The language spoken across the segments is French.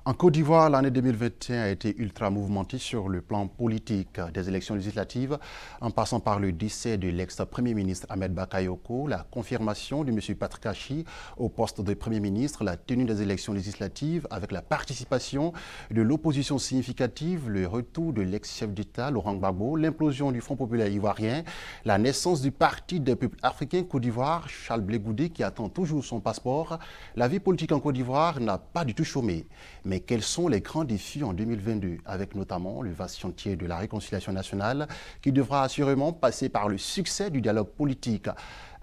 En Côte d'Ivoire, l'année 2021 a été ultra mouvementée sur le plan politique. Des élections législatives, en passant par le décès de l'ex-premier ministre Ahmed Bakayoko, la confirmation de M. Patrick Achi au poste de Premier ministre, la tenue des élections législatives avec la participation de l'opposition significative, le retour de l'ex-chef d'État Laurent Gbagbo, l'implosion du Front populaire ivoirien, la naissance du Parti des peuples africains Côte d'Ivoire, Charles Blé Goudé qui attend toujours son passeport. La vie politique en Côte d'Ivoire n'a pas du tout chômé. Mais quels sont les grands défis en 2022, avec notamment le vaste chantier de la réconciliation nationale qui devra assurément passer par le succès du dialogue politique.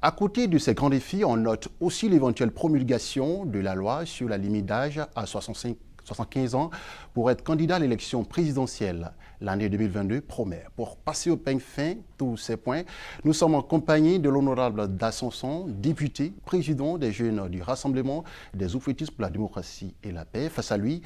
À côté de ces grands défis, on note aussi l'éventuelle promulgation de la loi sur la limite d'âge à 75 ans pour être candidat à l'élection présidentielle. L'année 2022 promet. Pour passer au peigne fin tous ces points, nous sommes en compagnie de l'honorable Dassanson, député, président des jeunes du Rassemblement des oufouettistes pour la démocratie et la paix. Face à lui,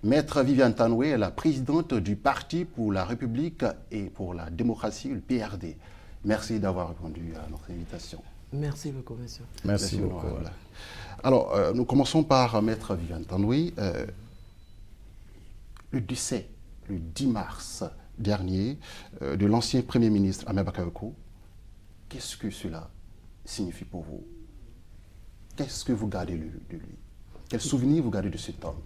Maître Viviane Tanoué, la présidente du Parti pour la République et pour la démocratie, le PRD. Merci d'avoir répondu à notre invitation. Merci beaucoup, monsieur. Merci beaucoup. Voilà. Alors, nous commençons par Maître Viviane Tanoué. Le décès, le 10 mars dernier, de l'ancien Premier ministre Ahmed Bakayoko, qu'est-ce que cela signifie pour vous? Qu'est-ce que vous gardez de lui? Quel souvenir vous gardez de cet homme?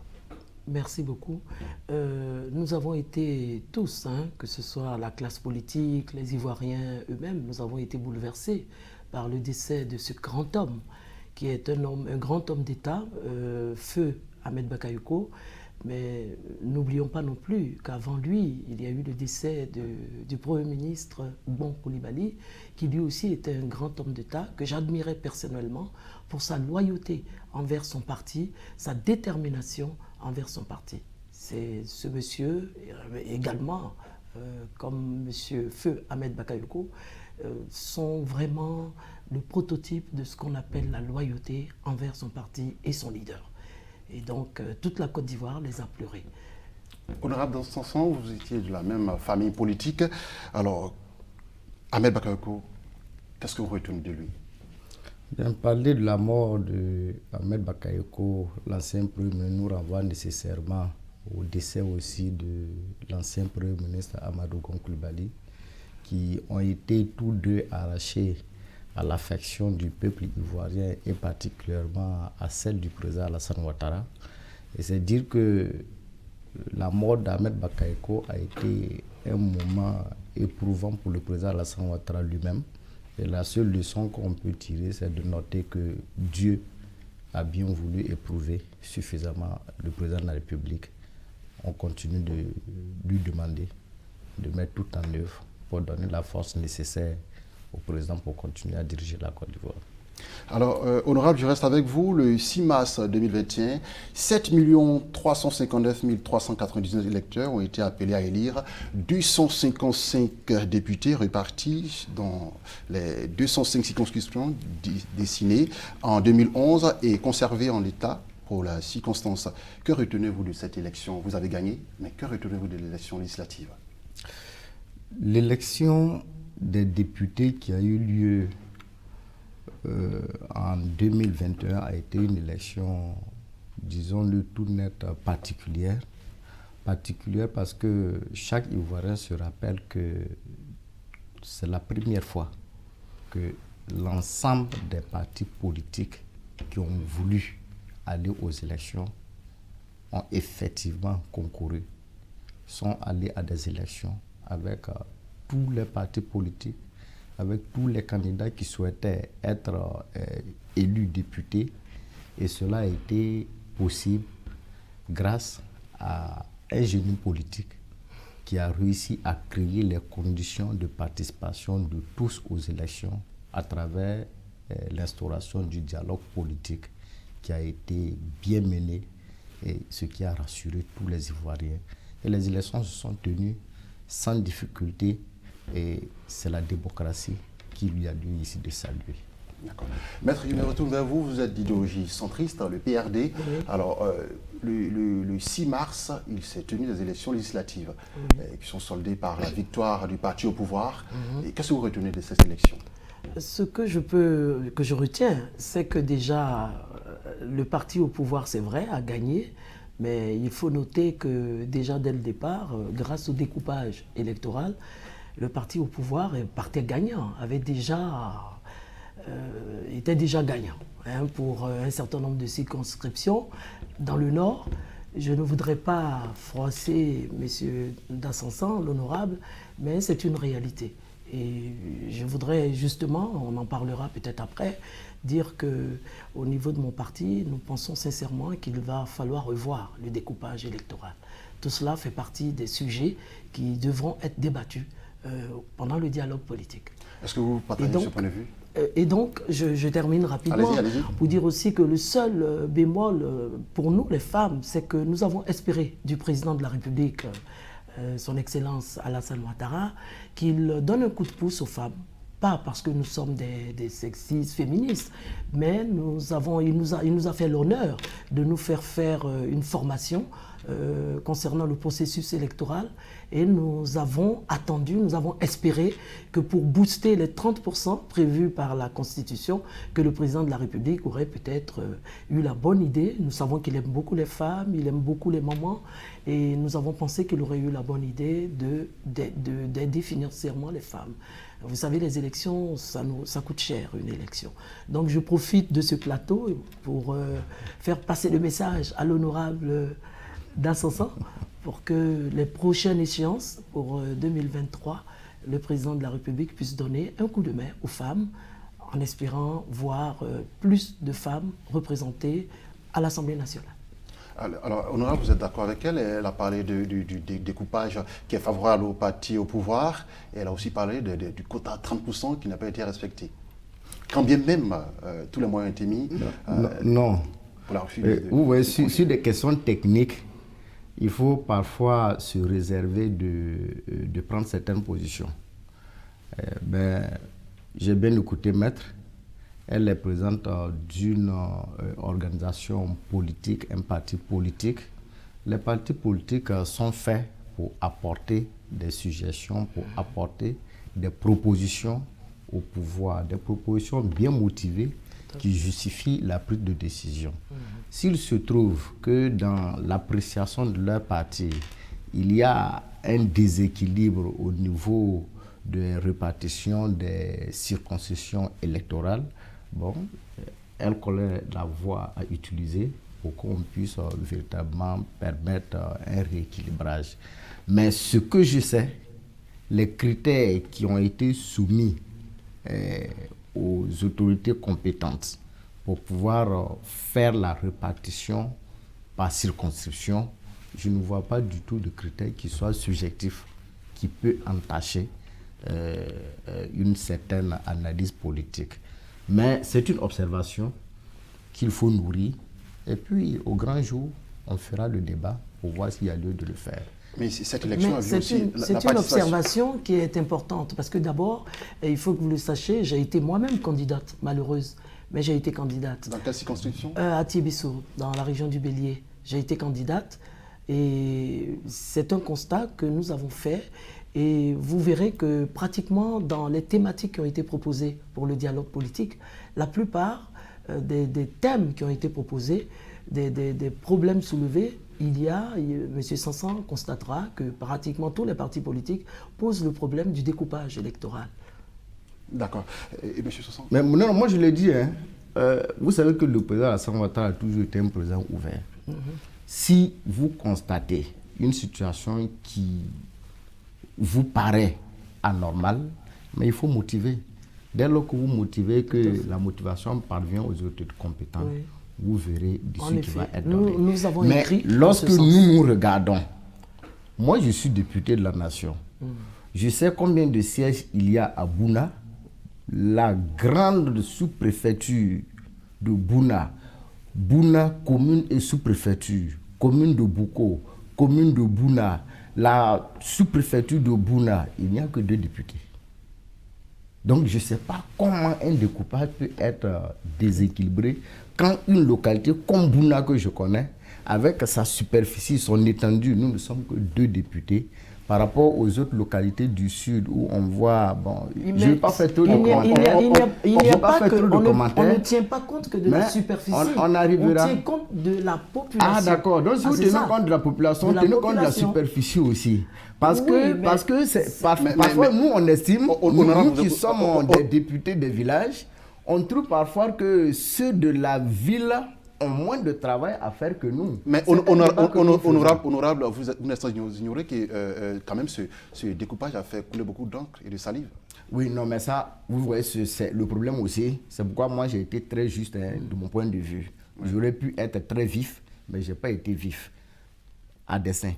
Merci beaucoup. Nous avons été tous, que ce soit la classe politique, les Ivoiriens eux-mêmes, nous avons été bouleversés par le décès de ce grand homme, qui est un grand homme d'État, feu Ahmed Bakayoko. Mais n'oublions pas non plus qu'avant lui, il y a eu le décès du Premier ministre Bon Coulibaly, qui lui aussi était un grand homme d'État, que j'admirais personnellement pour sa loyauté envers son parti, sa détermination envers son parti. C'est ce monsieur, également, comme monsieur Feu Ahmed Bakayoko, sont vraiment le prototype de ce qu'on appelle la loyauté envers son parti et son leader. Et donc, toute la Côte d'Ivoire les a pleurés. Honorable Dassanson, vous étiez de la même famille politique. Alors, Ahmed Bakayoko, qu'est-ce que vous retenez de lui? Bien, parler de la mort d'Ahmed Bakayoko, l'ancien Premier ministre, nous renvoie nécessairement au décès aussi de l'ancien Premier ministre Amadou Gon Coulibaly, qui ont été tous deux arrachés à l'affection du peuple ivoirien et particulièrement à celle du président Alassane Ouattara. Et c'est dire que la mort d'Ahmed Bakayoko a été un moment éprouvant pour le président Alassane Ouattara lui-même. Et la seule leçon qu'on peut tirer, c'est de noter que Dieu a bien voulu éprouver suffisamment le président de la République. On continue de lui demander de mettre tout en œuvre pour donner la force nécessaire au président pour continuer à diriger la Côte d'Ivoire. Alors, honorable, je reste avec vous. Le 6 mars 2021, 7 359 399 électeurs ont été appelés à élire 255 députés répartis dans les 205 circonscriptions dessinées en 2011 et conservées en l'état pour la circonstance. Que retenez-vous de cette élection? Vous avez gagné, mais que retenez-vous de l'élection législative? L'élection des députés qui a eu lieu en 2021 a été une élection, disons-le tout net, particulière. Particulière parce que chaque Ivoirien se rappelle que c'est la première fois que l'ensemble des partis politiques qui ont voulu aller aux élections ont effectivement concouru, sont allés à des élections avec tous les partis politiques, avec tous les candidats qui souhaitaient être élus députés. Et cela a été possible grâce à un génie politique qui a réussi à créer les conditions de participation de tous aux élections à travers l'instauration du dialogue politique qui a été bien mené, et ce qui a rassuré tous les Ivoiriens. Et les élections se sont tenues sans difficulté, et c'est la démocratie qui lui a dû ici de saluer. D'accord. Maître, je me retourne vers vous. Vous êtes d'idéologie centriste, le PRD. Oui. Alors, le 6 mars, il s'est tenu des élections législatives qui sont soldées par la victoire du parti au pouvoir. Et qu'est-ce que vous retenez de ces élections? Ce que je retiens, c'est que déjà, le parti au pouvoir, c'est vrai, a gagné. Mais il faut noter que déjà dès le départ, grâce au découpage électoral, le parti au pouvoir partait gagnant, était déjà gagnant pour un certain nombre de circonscriptions. Dans le Nord, je ne voudrais pas froisser M. Dassansan, l'honorable, mais c'est une réalité. Et je voudrais justement, on en parlera peut-être après, dire qu'au niveau de mon parti, nous pensons sincèrement qu'il va falloir revoir le découpage électoral. Tout cela fait partie des sujets qui devront être débattus pendant le dialogue politique. Est-ce que vous partagez ce point de vue? Et donc, je termine rapidement allez-y. Pour dire aussi que le seul bémol pour nous, les femmes, c'est que nous avons espéré du président de la République, son Excellence Alassane Ouattara, qu'il donne un coup de pouce aux femmes. Pas parce que nous sommes des sexistes féministes, mais il nous a fait l'honneur de nous faire une formation concernant le processus électoral, et nous avons attendu, nous avons espéré que pour booster les 30% prévus par la Constitution, que le président de la République aurait peut-être eu la bonne idée. Nous savons qu'il aime beaucoup les femmes, il aime beaucoup les mamans, et nous avons pensé qu'il aurait eu la bonne idée d'aider financièrement les femmes. Vous savez, les élections, ça coûte cher, une élection. Donc je profite de ce plateau pour faire passer le message à l'honorable Dassansan pour que les prochaines échéances pour 2023, le président de la République puisse donner un coup de main aux femmes en espérant voir plus de femmes représentées à l'Assemblée nationale. Alors, honorable, vous êtes d'accord avec elle? Elle a parlé du découpage qui est favorable au parti au pouvoir, et elle a aussi parlé du quota 30% qui n'a pas été respecté. Quand bien même tous les moyens ont été mis. Non. Pour la Vous voyez, sur des questions techniques, il faut parfois se réserver de prendre certaines positions. J'ai bien écouté Maître. Elle est présidente d'une organisation politique, un parti politique. Les partis politiques sont faits pour apporter des suggestions, pour apporter des propositions au pouvoir, des propositions bien motivées qui justifient la prise de décision. S'il se trouve que dans l'appréciation de leur parti, il y a un déséquilibre au niveau de répartition des circonscriptions électorales, bon, elle connaît la voie à utiliser pour qu'on puisse véritablement permettre un rééquilibrage. Mais ce que je sais, les critères qui ont été soumis aux autorités compétentes pour pouvoir faire la répartition par circonscription, je ne vois pas du tout de critères qui soient subjectifs, qui peut entacher une certaine analyse politique. Mais c'est une observation qu'il faut nourrir. Et puis, au grand jour, on fera le débat pour voir s'il y a lieu de le faire. Mais cette élection a vu aussi c'est une observation qui est importante. Parce que d'abord, il faut que vous le sachiez, j'ai été moi-même candidate, malheureuse. Mais j'ai été candidate. Dans quelle circonscription? À Tibissou, dans la région du Bélier. J'ai été candidate. Et c'est un constat que nous avons fait. Et vous verrez que pratiquement dans les thématiques qui ont été proposées pour le dialogue politique, la plupart des thèmes qui ont été proposés, des problèmes soulevés, M. Sansan constatera que pratiquement tous les partis politiques posent le problème du découpage électoral. D'accord. Et M. Sansan? Mais non, moi je l'ai dit, vous savez que le président Alassane Ouattara a toujours été un président ouvert. Si vous constatez une situation qui vous paraît anormale, mais il faut motiver. Dès lors que vous motivez, que la motivation parvient aux autorités compétentes, oui, vous verrez d'ici qui va être donné. Nous avons mais écrit lorsque nous regardons, moi je suis député de la nation, je sais combien de sièges il y a à Bouna, la grande sous-préfecture de Bouna, commune et sous-préfecture, commune de Bouko, commune de Bouna, la sous-préfecture de Bouna, il n'y a que 2 députés. Donc, je ne sais pas comment un découpage peut être déséquilibré quand une localité comme Bouna, que je connais, avec sa superficie, son étendue, nous ne sommes que 2 députés, par rapport aux autres localités du Sud où on voit, bon, je ne vais pas faire trop de commentaires. On ne tient pas compte que de la superficie, on tient compte de la population. Ah d'accord, donc si vous tenez compte de la population, tenez compte de la superficie aussi. Parce que parfois, nous, on estime, nous qui sommes des députés des villages, on trouve parfois que ceux de la ville ont moins de travail à faire que nous. Mais honorable, vous n'êtes pas ignoré que quand même ce découpage a fait couler beaucoup d'encre et de salive. Oui, non, mais ça, vous voyez, c'est le problème aussi. C'est pourquoi moi, j'ai été très juste de mon point de vue. J'aurais pu être très vif, mais je n'ai pas été vif à dessein.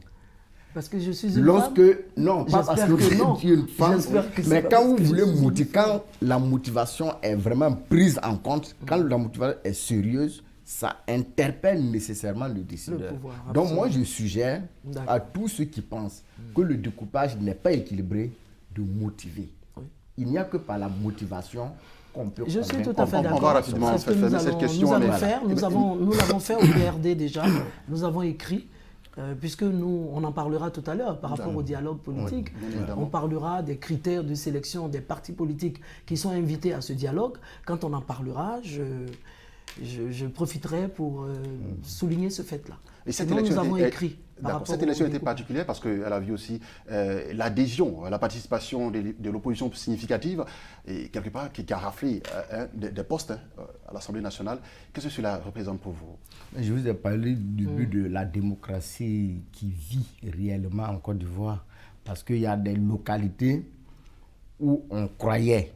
Parce que je suis une femme. Non, pas parce que je suis une femme, mais quand vous voulez motiver, quand la motivation est vraiment prise en compte, quand la motivation est sérieuse, ça interpelle nécessairement le décideur. Donc moi, je suggère à tous ceux qui pensent que le découpage n'est pas équilibré de motiver. Oui. Il n'y a que par la motivation qu'on peut Je suis tout à fait d'accord. On va rapidement fermer cette question. Nous l'avons fait au PRD déjà. Nous avons écrit. Puisque on en parlera tout à l'heure par rapport au dialogue politique, on parlera des critères de sélection des partis politiques qui sont invités à ce dialogue. Quand on en parlera, je profiterai pour souligner ce fait-là. Et cette élection, nous avons écrit. Cette élection était particulière parce qu'elle a vu aussi l'adhésion, la participation de l'opposition significative et quelque part qui a raflé des postes à l'Assemblée nationale. Qu'est-ce que cela représente pour vous? Je vous ai parlé du but de la démocratie qui vit réellement en Côte d'Ivoire parce qu'il y a des localités où on croyait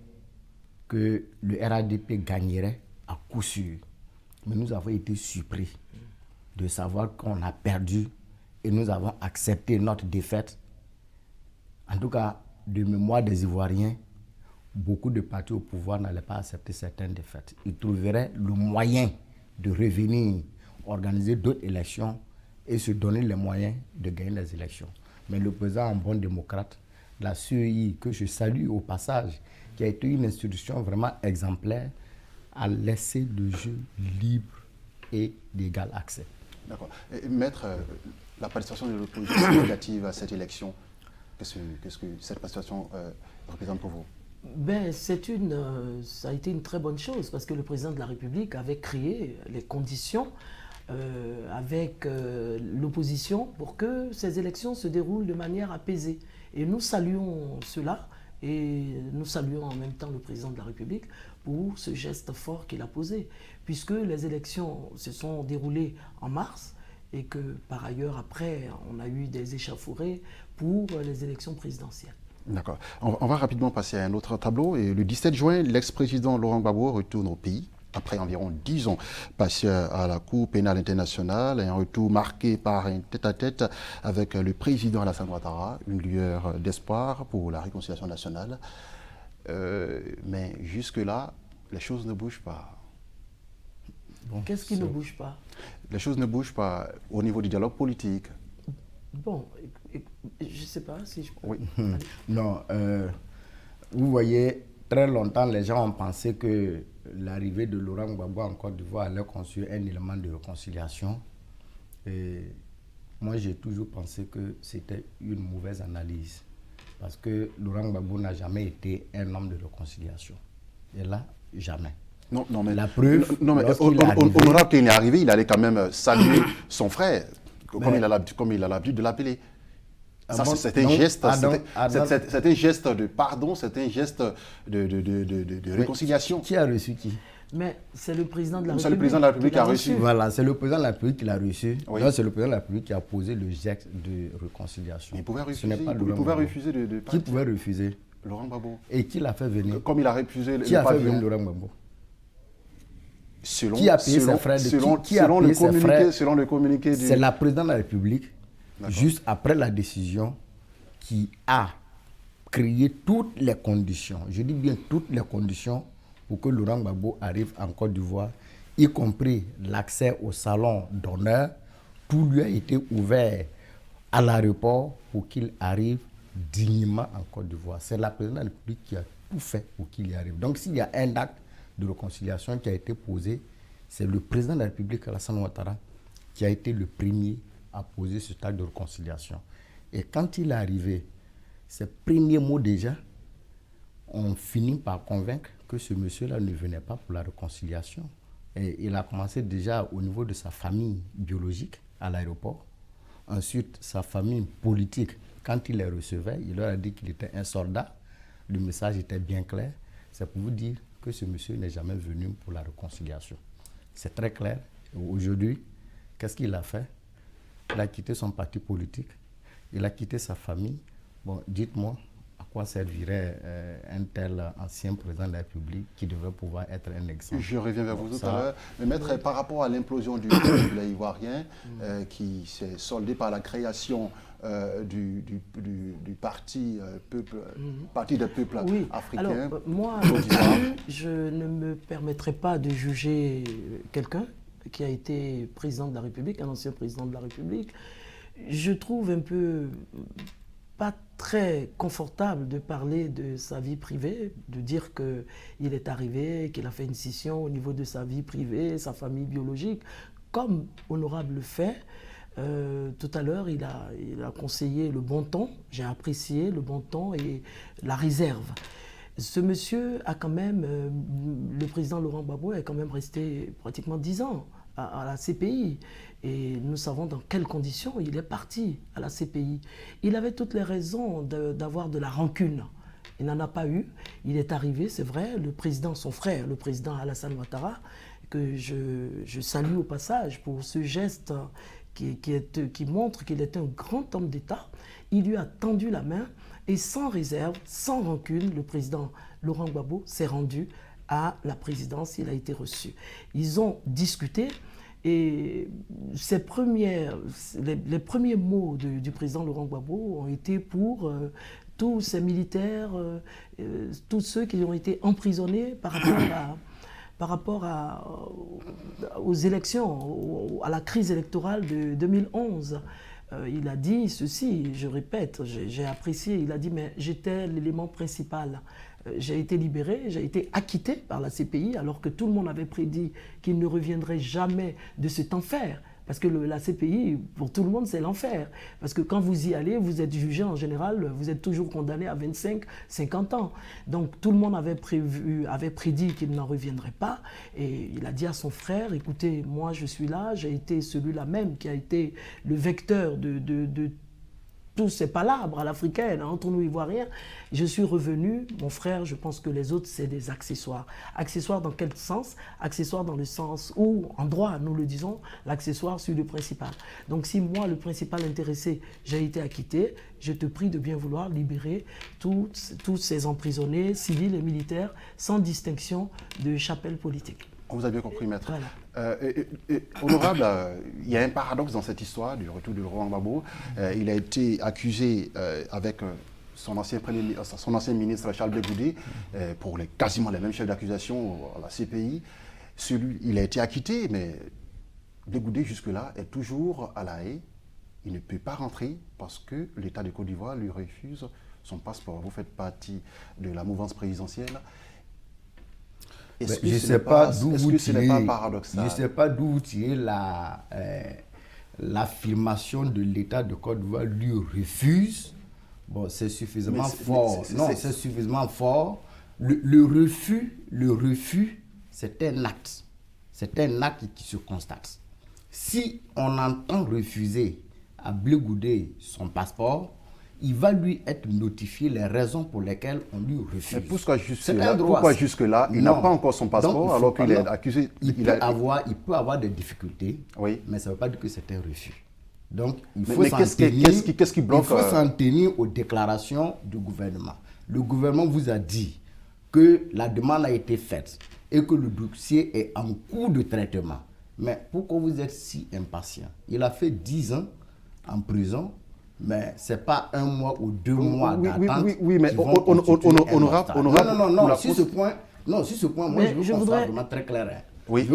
que le RADP gagnerait à coup sûr. Mais nous avons été surpris de savoir qu'on a perdu et nous avons accepté notre défaite. En tout cas, de mémoire des Ivoiriens, beaucoup de partis au pouvoir n'allaient pas accepter certaines défaites. Ils trouveraient le moyen de revenir, organiser d'autres élections et se donner les moyens de gagner les élections. Mais le président, en bon démocrate, la CEI, que je salue au passage, qui a été une institution vraiment exemplaire, a laissé le jeu libre et d'égal accès. D'accord. Maître, la participation de l'opposition significative à cette élection, qu'est-ce que cette participation représente pour vous? Ça a été une très bonne chose parce que le président de la République avait créé les conditions avec l'opposition pour que ces élections se déroulent de manière apaisée. Et nous saluons cela et nous saluons en même temps le président de la République pour ce geste fort qu'il a posé, puisque les élections se sont déroulées en mars et que par ailleurs après on a eu des échauffourées pour les élections présidentielles. D'accord. On va rapidement passer à un autre tableau. Et le 17 juin, l'ex-président Laurent Gbagbo retourne au pays après environ 10 ans passés à la Cour pénale internationale, un retour marqué par un tête-à-tête avec le président Alassane Ouattara, une lueur d'espoir pour la réconciliation nationale. Mais jusque-là, les choses ne bougent pas. Bon, qu'est-ce qui ne bouge pas? Les choses ne bougent pas au niveau du dialogue politique. Bon, je ne sais pas si je peux... Oui. Non, vous voyez, très longtemps, les gens ont pensé que l'arrivée de Laurent Gbagbo en Côte d'Ivoire allait construire un élément de réconciliation. Et moi, j'ai toujours pensé que c'était une mauvaise analyse. Parce que Laurent Gbagbo n'a jamais été un homme de réconciliation. Et là, jamais. Non, mais la preuve, honorable qu'il est arrivé, il allait quand même saluer son frère, comme il a l'habitude de l'appeler. C'était un geste de pardon, c'était un geste de réconciliation. Qui a reçu qui? Mais c'est le président de la République. C'est le président de la République qui a reçu. Voilà, c'est le président de la République qui l'a reçu. Oui. C'est le président de la République qui a posé le geste de réconciliation. Il pouvait refuser. De qui pouvait refuser? Laurent Gbagbo. Et qui l'a fait venir? Comme il a refusé qui a fait venir Laurent Gbagbo? Qui a payé ses frais? Selon le communiqué du... C'est la présidente de la République, juste après la décision, qui a créé toutes les conditions, je dis bien toutes les conditions, pour que Laurent Gbagbo arrive en Côte d'Ivoire, y compris l'accès au salon d'honneur. Tout lui a été ouvert à l'aéroport pour qu'il arrive dignement en Côte d'Ivoire. C'est la présidente de la République qui a tout fait pour qu'il y arrive. Donc s'il y a un acte de réconciliation qui a été posé, c'est le président de la République, Alassane Ouattara, qui a été le premier à poser ce acte de réconciliation. Et quand il est arrivé, ses premiers mots déjà ont fini par convaincre que ce monsieur-là ne venait pas pour la réconciliation. Et il a commencé déjà au niveau de sa famille biologique à l'aéroport. Ensuite, sa famille politique, quand il les recevait, il leur a dit qu'il était un soldat. Le message était bien clair. C'est pour vous dire que ce monsieur n'est jamais venu pour la réconciliation. C'est très clair. Aujourd'hui, qu'est-ce qu'il a fait? Il a quitté son parti politique. Il a quitté sa famille. Bon, dites-moi, à quoi servirait un tel ancien président de la République qui devrait pouvoir être un exemple? Je reviens vers vous tout à l'heure. Mais maître, par rapport à l'implosion du peuple ivoirien qui s'est soldée par la création du parti, parti des peuples africains. Alors, moi, je ne me permettrai pas de juger quelqu'un qui a été président de la République, un ancien président de la République. Je trouve un peu pas très confortable de parler de sa vie privée, de dire qu'il est arrivé, qu'il a fait une scission au niveau de sa vie privée, sa famille biologique, comme Honorable le fait. Tout à l'heure, il a conseillé le bon ton. J'ai apprécié le bon ton et la réserve. Ce monsieur a quand même, le président Laurent Gbagbo est quand même resté pratiquement 10 ans à la CPI. Et nous savons dans quelles conditions il est parti à la CPI. Il avait toutes les raisons d'avoir de la rancune. Il n'en a pas eu. Il est arrivé, c'est vrai, le président, son frère, le président Alassane Ouattara, que je salue au passage pour ce geste qui montre qu'il est un grand homme d'État. Il lui a tendu la main et sans réserve, sans rancune, le président Laurent Gbagbo s'est rendu à la présidence. Il a été reçu. Ils ont discuté. Et les premiers mots du président Laurent Gbagbo ont été pour tous ces militaires, tous ceux qui ont été emprisonnés par rapport aux élections, à la crise électorale de 2011. Il a dit ceci, je répète, j'ai apprécié, il a dit mais j'étais l'élément principal. J'ai été libéré, j'ai été acquitté par la CPI alors que tout le monde avait prédit qu'il ne reviendrait jamais de cet enfer. Parce que la CPI, pour tout le monde, c'est l'enfer. Parce que quand vous y allez, vous êtes jugé en général, vous êtes toujours condamné à 25, 50 ans. Donc tout le monde avait prédit qu'il n'en reviendrait pas. Et il a dit à son frère, écoutez, moi je suis là, j'ai été celui-là même qui a été le vecteur de tous ces palabres à l'africaine, entre nous Ivoiriens. Je suis revenu, mon frère, je pense que les autres, c'est des accessoires. Accessoires dans quel sens? Accessoires dans le sens où, en droit, nous le disons, l'accessoire sur le principal. Donc si moi, le principal intéressé, j'ai été acquitté, je te prie de bien vouloir libérer tous ces emprisonnés, civils et militaires, sans distinction de chapelle politique. On vous a bien compris, maître. Voilà. Honorable, il y a un paradoxe dans cette histoire du retour de Laurent Gbagbo. Il a été accusé avec son ancien ministre Charles Blé Goudé pour quasiment les mêmes chefs d'accusation à la CPI. Il a été acquitté, mais Blé Goudé jusque-là est toujours à La Haye. Il ne peut pas rentrer parce que l'État de Côte d'Ivoire lui refuse son passeport. Vous faites partie de la mouvance présidentielle. Je ne sais pas d'où vous tirez l'affirmation de l'État de Côte d'Ivoire lui refuse. Bon, c'est suffisamment fort. C'est suffisamment fort. Le refus, c'est un acte. C'est un acte qui se constate. Si on entend refuser à Blé Goudé son passeport, il va lui être notifié les raisons pour lesquelles on lui refuse. Mais pourquoi jusque-là, il n'a pas encore son passeport alors qu'il est accusé? Il peut avoir des difficultés, oui. Mais ça ne veut pas dire que c'est un refus. Donc, il faut qu'est-ce qui bloque? Il faut s'en tenir aux déclarations du gouvernement. Le gouvernement vous a dit que la demande a été faite et que le dossier est en cours de traitement. Mais pourquoi vous êtes si impatient? Il a fait 10 ans en prison. Mais ce n'est pas 1 mois ou 2 mois d'attente. Oui, mais honorable. Non, sur ce point, moi je veux qu'on soit vraiment très clair. Oui,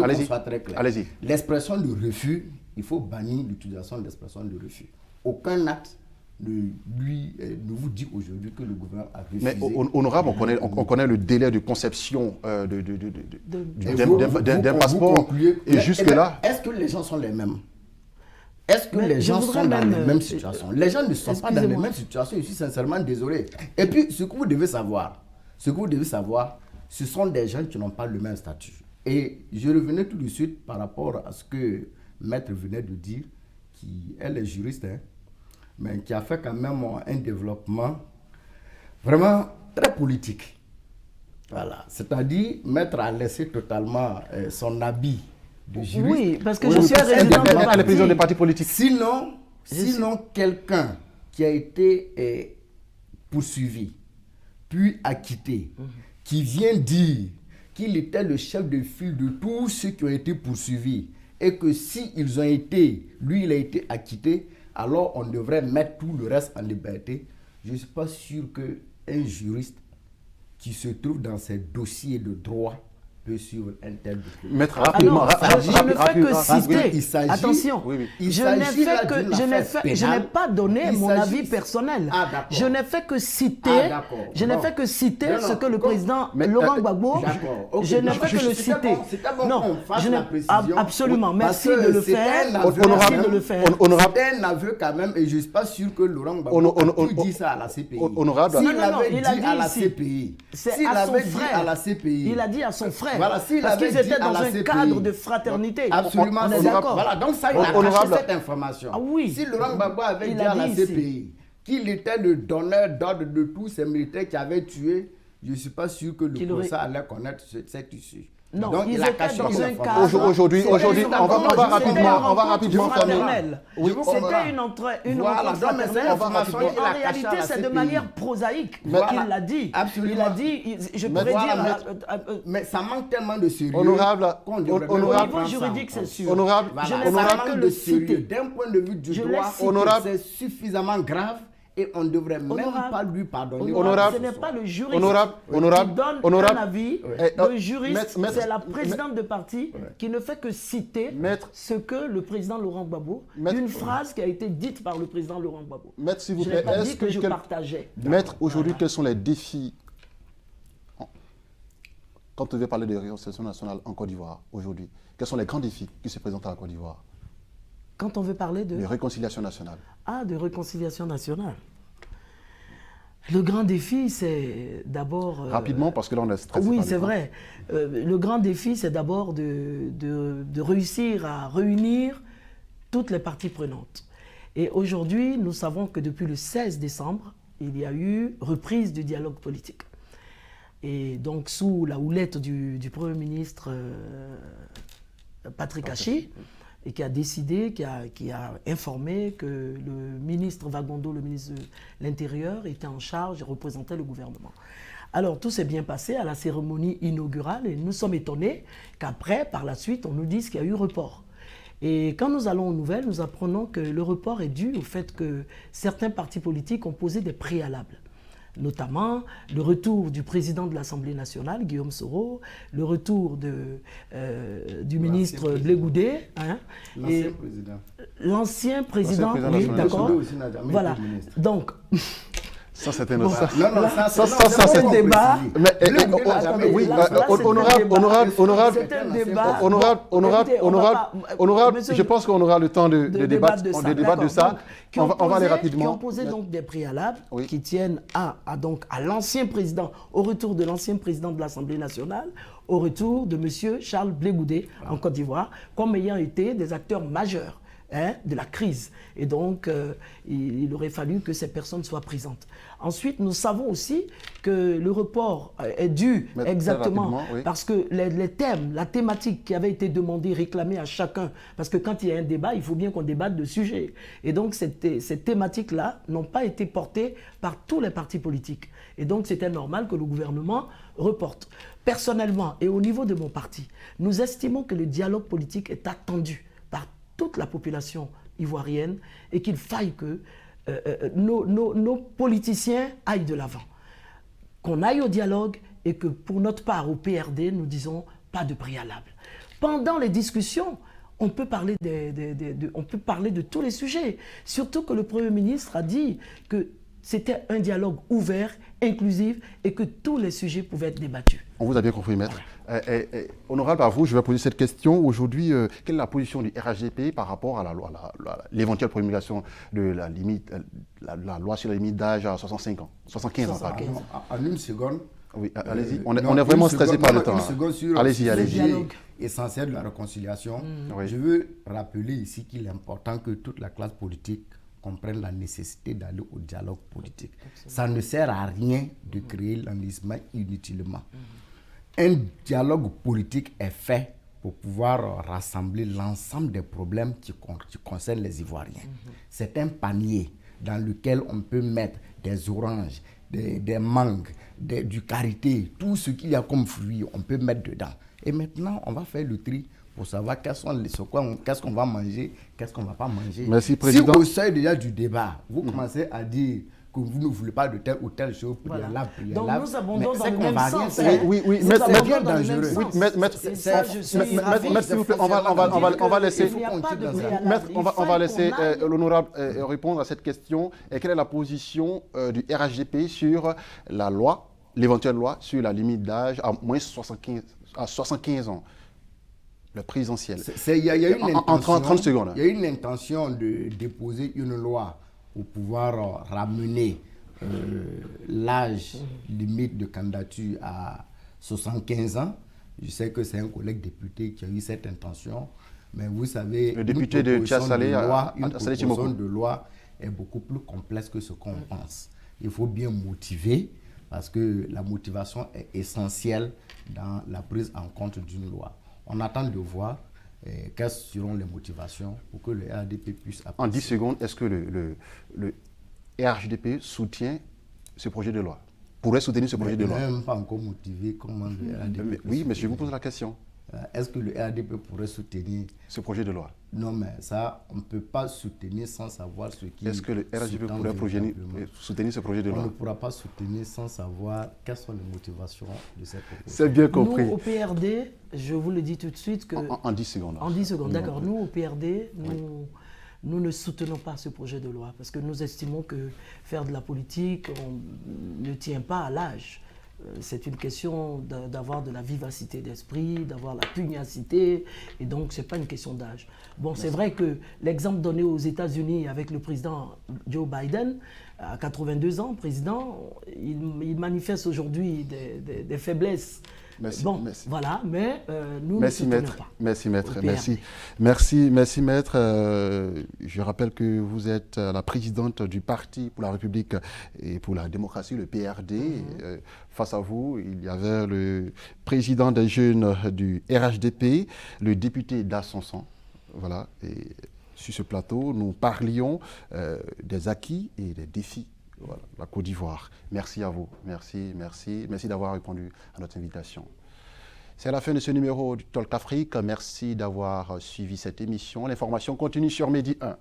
allez-y. L'expression de refus, il faut bannir l'utilisation de l'expression de refus. Aucun acte ne vous dit aujourd'hui que le gouvernement a refusé. Mais honorable, on connaît le délai de conception d'un passeport. Et jusque-là... Est-ce que les gens sont les mêmes? Est-ce que les gens sont dans les mêmes situations? Les gens ne sont pas dans les mêmes situations. Je suis sincèrement désolé. Et puis, ce que vous devez savoir, ce sont des gens qui n'ont pas le même statut. Et je revenais tout de suite par rapport à ce que Maître venait de dire, elle est juriste, mais qui a fait quand même un développement vraiment très politique. Voilà. C'est-à-dire, Maître a laissé totalement son habit de juriste. Oui, parce que je suis un président des partis politiques. Sinon quelqu'un qui a été poursuivi, puis acquitté, qui vient dire qu'il était le chef de file de tous ceux qui ont été poursuivis, et que s'ils ont été, lui il a été acquitté, alors on devrait mettre tout le reste en liberté. Je ne suis pas sûr qu'un juriste qui se trouve dans ces dossiers de droit peut suivre un tel document. Maître, rapidement, je ne fais que citer. Attention, je n'ai pas donné mon avis personnel. Je n'ai fait que citer. Je n'ai fait que citer ce que le président Laurent Gbagbo. Je n'ai fait que le citer. Non, je n'ai absolument. Merci de le faire. Merci de le faire. C'est un aveu quand même, et je ne suis pas sûr que Laurent Gbagbo a pu dire ça à la CPI. Honorable. S'il avait dit à la CPI, il a dit à son frère. Voilà, parce qu'ils étaient dans un cadre de fraternité. Absolument, on est d'accord. Voilà, donc ça, il a caché cette information. Ah oui. Si Laurent Gbagbo avait dit à la CPI qu'il était le donneur d'ordre de tous ces militaires qui avaient tué, je ne suis pas sûr que le procès allait connaître cette issue. Non, donc, ils étaient dans un cadre. Aujourd'hui, on va rapidement fermer. C'était une entrée fraternelle. En réalité, c'est de manière prosaïque qu'il l'a dit. Il a dit, je pourrais dire... Mais ça manque tellement de sérieux. Honorable. Au niveau juridique, c'est sûr. Honorable. Je n'ai fait que le citer. D'un point de vue du droit, c'est suffisamment grave. Et on ne devrait même pas lui pardonner. Ce n'est pas le juriste qui donne un avis. Le juriste, c'est la présidente de parti qui ne fait que citer ce que le président Laurent Gbagbo, une phrase qui a été dite par le président Laurent Gbagbo. Maître, s'il vous plaît, je n'ai pas dit que je partageais. Maître, aujourd'hui, quels sont les défis quand on veut parler de réconciliation nationale en Côte d'Ivoire aujourd'hui? Quels sont les grands défis qui se présentent à la Côte d'Ivoire? Quand on veut parler de réconciliation nationale. Ah, de réconciliation nationale. Le grand défi, c'est d'abord... Rapidement, parce que là, on est stressé. Oui, c'est vrai. Le grand défi, c'est d'abord de réussir à réunir toutes les parties prenantes. Et aujourd'hui, nous savons que depuis le 16 décembre, il y a eu reprise du dialogue politique. Et donc, sous la houlette du Premier ministre Patrick Hachi, et qui a décidé, qui a informé que le ministre Vagondo, le ministre de l'Intérieur, était en charge et représentait le gouvernement. Alors, tout s'est bien passé à la cérémonie inaugurale et nous sommes étonnés qu'après, par la suite, on nous dise qu'il y a eu report. Et quand nous allons aux nouvelles, nous apprenons que le report est dû au fait que certains partis politiques ont posé des préalables. Notamment le retour du président de l'Assemblée nationale, Guillaume Soro, le retour du ministre Blé Goudé. L'ancien président. Oui, d'accord. Voilà. Donc... Ça, c'était notre... Ça, c'est un débat. Oui, honorable, je pense qu'on aura le temps de débattre de ça. On va aller rapidement. Qui ont posé donc des préalables qui tiennent à l'ancien président, au retour de l'ancien président de l'Assemblée nationale, au retour de M. Charles Blé Goudé en Côte d'Ivoire, comme ayant été des acteurs majeurs de la crise. Et donc, il aurait fallu que ces personnes soient présentes. Ensuite, nous savons aussi que le report est dû exactement parce que les thèmes, la thématique qui avait été demandée, réclamée à chacun, parce que quand il y a un débat, il faut bien qu'on débatte de sujets. Et donc, ces thématiques-là n'ont pas été portées par tous les partis politiques. Et donc, c'était normal que le gouvernement reporte. Personnellement, et au niveau de mon parti, nous estimons que le dialogue politique est attendu par toute la population ivoirienne et qu'il faille que nos politiciens aillent de l'avant. Qu'on aille au dialogue et que pour notre part, au PRD, nous disons pas de préalable. Pendant les discussions, on peut parler on peut parler de tous les sujets. Surtout que le Premier ministre a dit que c'était un dialogue ouvert, inclusif et que tous les sujets pouvaient être débattus. On vous a bien compris, maître. Honorable, à vous, je vais poser cette question. Aujourd'hui, quelle est la position du RHDP par rapport à la loi, l'éventuelle promulgation de la limite, la loi sur la limite d'âge à 65 ans, 75 ans, pardon. En une seconde. Oui, allez-y. On est vraiment stressé par le temps. Une seconde sur allez-y. Essentiel de la réconciliation. Oui. Je veux rappeler ici qu'il est important que toute la classe politique comprenne la nécessité d'aller au dialogue politique. Ça ne sert à rien de créer l'enlisement inutilement. Un dialogue politique est fait pour pouvoir rassembler l'ensemble des problèmes qui concernent les Ivoiriens. C'est un panier dans lequel on peut mettre des oranges, des mangues, du karité, tout ce qu'il y a comme fruits, on peut mettre dedans. Et maintenant, on va faire le tri pour savoir qu'est-ce qu'on va manger, qu'est-ce qu'on ne va pas manger. Merci, Président. Si au seuil déjà du débat, vous commencez à dire que vous ne voulez pas de telle ou telle chose, Voilà. Donc nous abondons dans le qu'on même va sens. rien Oui, faire. mais C'est bien dangereux. Oui, maître, s'il vous plaît, on va laisser, maître, on va laisser l'honorable répondre à cette question. Et quelle est la position du RHDP sur la loi, l'éventuelle loi sur la limite d'âge à moins 75 ans, le présidentiel? Il y a une intention, en 30 secondes. Il y a une intention de déposer une loi pour pouvoir ramener l'âge limite de candidature à 75 ans. Je sais que c'est un collègue député qui a eu cette intention, mais vous savez, le député de Tchassalé, une proposition de loi est beaucoup plus complexe que ce qu'on pense. Il faut bien motiver, parce que la motivation est essentielle dans la prise en compte d'une loi. On attend de voir quelles seront les motivations pour que le RHDP puisse appliquer. En 10 secondes, est-ce que le RHDP soutient ce projet de loi? Pourrait soutenir ce projet de loi? Même pas encore motivé comment le RHDP. Oui, mais je vous pose la question. Est-ce que le RHDP pourrait soutenir ce projet de loi? Non, mais ça, on ne peut pas soutenir sans savoir ce qui... Est-ce que le RHDP pourrait soutenir ce projet de loi? On ne pourra pas soutenir sans savoir quelles sont les motivations de cette proposition. C'est bien compris. Nous, au PRD, je vous le dis tout de suite que... En 10 secondes. En 10 secondes, d'accord. Nous, au PRD, nous ne soutenons pas ce projet de loi parce que nous estimons que faire de la politique, on ne tient pas à l'âge. C'est une question d'avoir de la vivacité d'esprit, d'avoir la pugnacité, et donc ce n'est pas une question d'âge. Bon, c'est vrai que l'exemple donné aux États-Unis avec le président Joe Biden, à 82 ans, président, il manifeste aujourd'hui des faiblesses. Merci, bon, merci. Voilà, mais nous ne soutenons pas. Merci, maître. Merci, maître. Je rappelle que vous êtes la présidente du Parti pour la République et pour la démocratie, le PRD. Face à vous, il y avait le président des jeunes du RHDP, le député d'Ascension. Voilà. Et sur ce plateau, nous parlions des acquis et des défis. Voilà, la Côte d'Ivoire. Merci à vous. Merci d'avoir répondu à notre invitation. C'est la fin de ce numéro du Talk Afrique. Merci d'avoir suivi cette émission. L'information continue sur Medi 1.